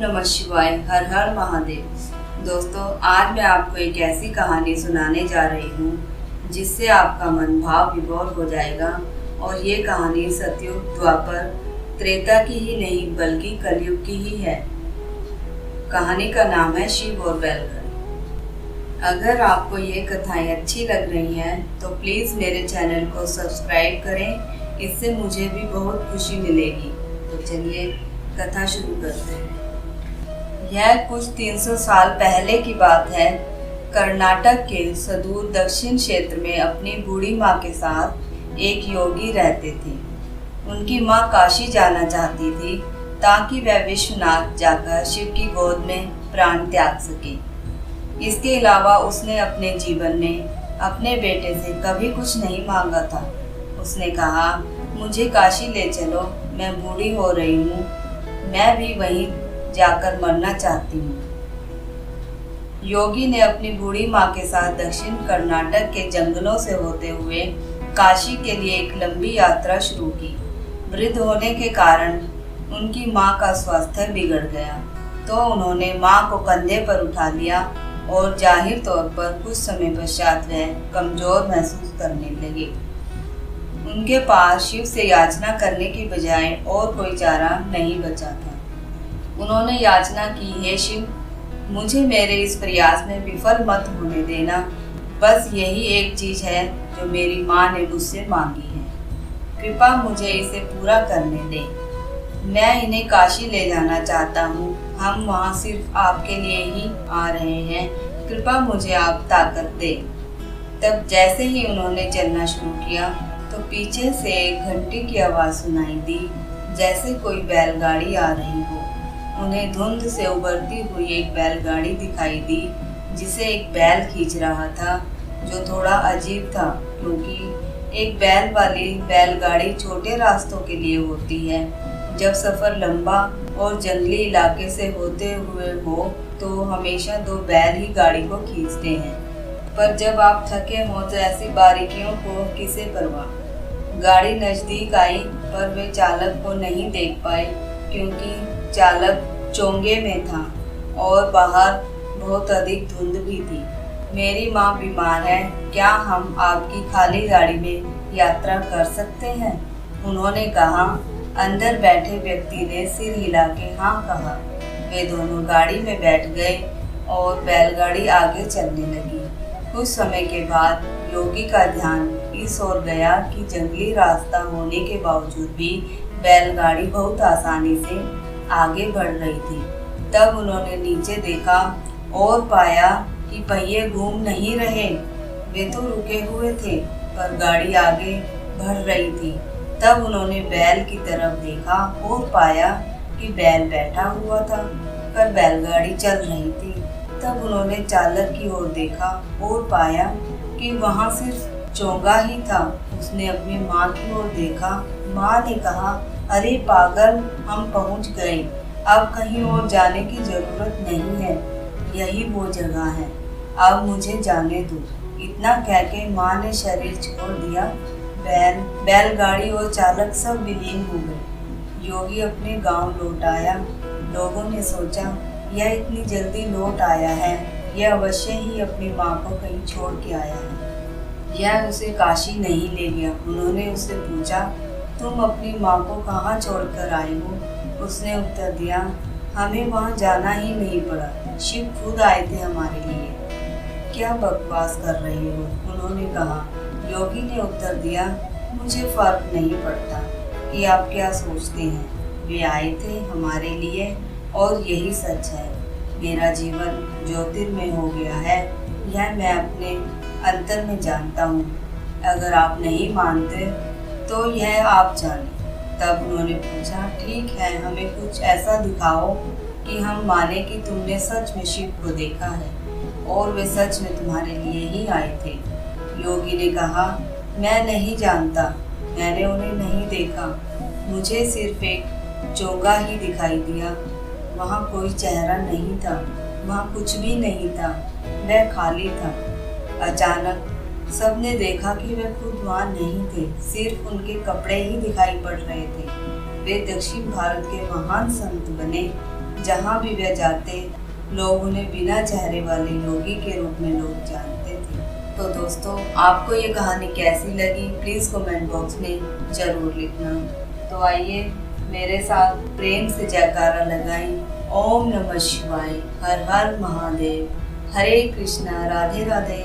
नमः शिवाय। हर हर महादेव। दोस्तों, आज मैं आपको एक ऐसी कहानी सुनाने जा रही हूँ जिससे आपका मन भाव विभोर हो जाएगा। और ये कहानी सतयुग, द्वापर, त्रेता की ही नहीं बल्कि कलयुग की ही है। कहानी का नाम है शिव और बैलगाड़ी। अगर आपको ये कथाएं अच्छी लग रही हैं तो प्लीज़ मेरे चैनल को सब्सक्राइब करें, इससे मुझे भी बहुत खुशी मिलेगी। तो चलिए कथा शुरू करते हैं। यह कुछ 300 साल पहले की बात है। कर्नाटक के सुदूर दक्षिण क्षेत्र में अपनी बूढ़ी माँ के साथ एक योगी रहते थे। उनकी माँ काशी जाना चाहती थी ताकि वह विश्वनाथ जाकर शिव की गोद में प्राण त्याग सके। इसके अलावा उसने अपने जीवन में अपने बेटे से कभी कुछ नहीं मांगा था। उसने कहा, मुझे काशी ले चलो, मैं बूढ़ी हो रही हूँ, मैं भी वहीं जाकर मरना चाहती हूँ। योगी ने अपनी बूढ़ी माँ के साथ दक्षिण कर्नाटक के जंगलों से होते हुए काशी के लिए एक लंबी यात्रा शुरू की। वृद्ध होने के कारण उनकी माँ का स्वास्थ्य बिगड़ गया, तो उन्होंने माँ को कंधे पर उठा लिया और जाहिर तौर पर कुछ समय पश्चात वह कमजोर महसूस करने लगे। उनके पास शिव से याचना करने की बजाय और कोई चारा नहीं बचा था। उन्होंने याचना की, हे शिव, मुझे मेरे इस प्रयास में विफल मत होने देना। बस यही एक चीज है जो मेरी माँ ने मुझसे मांगी है। कृपा मुझे इसे पूरा करने दें। मैं इन्हें काशी ले जाना चाहता हूँ। हम वहाँ सिर्फ आपके लिए ही आ रहे हैं। कृपा मुझे आप ताकत दें। तब जैसे ही उन्होंने चलना शुरू किया तो पीछे से एक घंटी की आवाज़ सुनाई दी, जैसे कोई बैलगाड़ी आ रही हो। उन्हें धुंध से उभरती हुई एक बैलगाड़ी दिखाई दी जिसे एक बैल खींच रहा था, जो थोड़ा अजीब था क्योंकि एक बैल वाली बैलगाड़ी छोटे रास्तों के लिए होती है। जब सफ़र लंबा और जंगली इलाके से होते हुए हो तो हमेशा दो बैल ही गाड़ी को खींचते हैं, पर जब आप थके हों तो ऐसी बारीकियों को किसे परवाह। गाड़ी नज़दीक आई पर वे चालक को नहीं देख पाए क्योंकि चालक चोंगे में था और बाहर बहुत अधिक धुंध भी थी। मेरी माँ बीमार है, क्या हम आपकी खाली गाड़ी में यात्रा कर सकते हैं? उन्होंने कहा। अंदर बैठे व्यक्ति ने सिर हिला के हाँ कहा। वे दोनों गाड़ी में बैठ गए और बैलगाड़ी आगे चलने लगी। कुछ समय के बाद योगी का ध्यान इस ओर गया कि जंगली रास्ता होने के बावजूद भी बैलगाड़ी बहुत आसानी से आगे बढ़ रही थी। तब उन्होंने नीचे देखा और पाया कि पहिए घूम नहीं रहे। वे तो रुके हुए थे पर गाड़ी आगे बढ़ रही थी। तब उन्होंने बैल की तरफ देखा और पाया कि बैल बैठा हुआ था पर बैलगाड़ी चल रही थी। तब उन्होंने चालक की ओर देखा और पाया कि वहाँ सिर्फ चोंगा ही था। उसने अपनी माँ की ओर देखा। माँ ने कहा, अरे पागल, हम पहुँच गए, अब कहीं और जाने की जरूरत नहीं है, यही वो जगह है, अब मुझे जाने दो। इतना कहकर माँ ने शरीर छोड़ दिया। बैलगाड़ी और चालक सब विलीन हो गए। योगी अपने गांव लौट आया। लोगों ने सोचा, यह इतनी जल्दी लौट आया है, यह अवश्य ही अपनी माँ को कहीं छोड़ के आया है, यह उसे काशी नहीं ले गया। उन्होंने उससे पूछा, तुम अपनी माँ को कहाँ छोड़कर आए हो? उसने उत्तर दिया, हमें वहाँ जाना ही नहीं पड़ा, शिव खुद आए थे हमारे लिए। क्या बकवास कर रही हो? उन्होंने कहा। योगी ने उत्तर दिया, मुझे फर्क नहीं पड़ता कि आप क्या सोचते हैं, वे आए थे हमारे लिए और यही सच है। मेरा जीवन ज्योतिर्मय हो गया है, यह मैं अपने अंतर में जानता हूँ। अगर आप नहीं मानते तो यह आप जाने। तब उन्होंने पूछा, ठीक है, हमें कुछ ऐसा दिखाओ कि हम माने कि तुमने सच में शिव को देखा है और वे सच में तुम्हारे लिए ही आए थे। योगी ने कहा, मैं नहीं जानता, मैंने उन्हें नहीं देखा, मुझे सिर्फ एक चोंगा ही दिखाई दिया। वहाँ कोई चेहरा नहीं था, वहाँ कुछ भी नहीं था, वह खाली था। अचानक सबने देखा कि वे खुद वहाँ नहीं थे, सिर्फ उनके कपड़े ही दिखाई पड़ रहे थे। वे दक्षिण भारत के महान संत बने जहाँ भी वे जाते लोग उन्हें बिना चेहरे वाले योगी के रूप में लोग जानते थे। तो दोस्तों, आपको ये कहानी कैसी लगी प्लीज़ कमेंट बॉक्स में ज़रूर लिखना। तो आइए मेरे साथ प्रेम से जयकारा लगाएं। ओम नमः शिवाय, हर हर महादेव, हरे कृष्णा, राधे राधे।